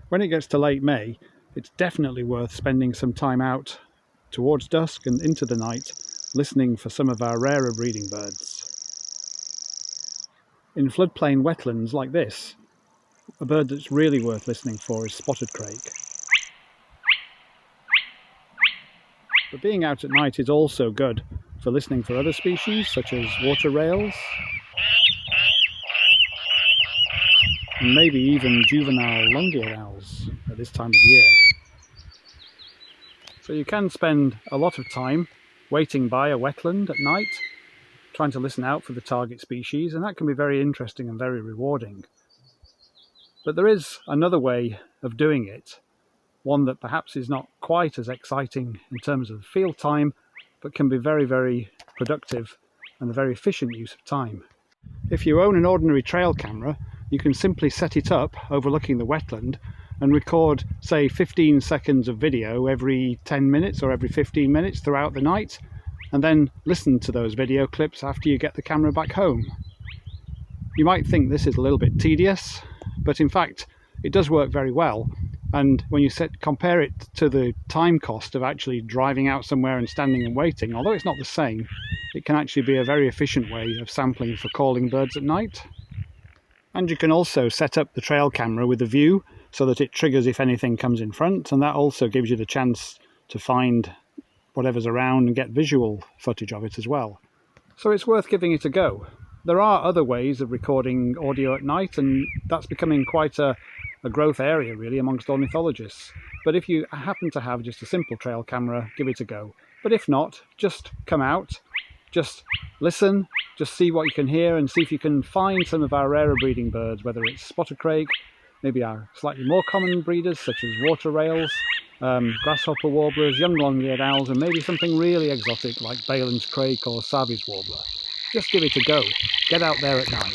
When it gets to late May, it's definitely worth spending some time out towards dusk and into the night listening for some of our rarer breeding birds. In floodplain wetlands like this, a bird that's really worth listening for is spotted crake. But being out at night is also good for listening for other species such as water rails and maybe even juvenile long-eared owls at this time of year. So you can spend a lot of time waiting by a wetland at night, trying to listen out for the target species, and that can be very interesting and very rewarding. But there is another way of doing it, one that perhaps is not quite as exciting in terms of field time, but can be very, very productive and a very efficient use of time. If you own an ordinary trail camera, you can simply set it up overlooking the wetland and record, say, 15 seconds of video every 10 minutes or every 15 minutes throughout the night, and then listen to those video clips after you get the camera back home. You might think this is a little bit tedious, but in fact it does work very well, and when you compare it to the time cost of actually driving out somewhere and standing and waiting, although it's not the same, it can actually be a very efficient way of sampling for calling birds at night. And you can also set up the trail camera with a view so that it triggers if anything comes in front, and that also gives you the chance to find whatever's around and get visual footage of it as well. So it's worth giving it a go. There are other ways of recording audio at night, and that's becoming quite a growth area really amongst ornithologists. But if you happen to have just a simple trail camera, give it a go. But if not, just come out, just listen, just see what you can hear and see if you can find some of our rarer breeding birds, whether it's spotted crake, maybe our slightly more common breeders such as water rails, grasshopper warblers, young long-eared owls, and maybe something really exotic like Baillon's crake or Savi's warbler. Just give it a go. Get out there at night.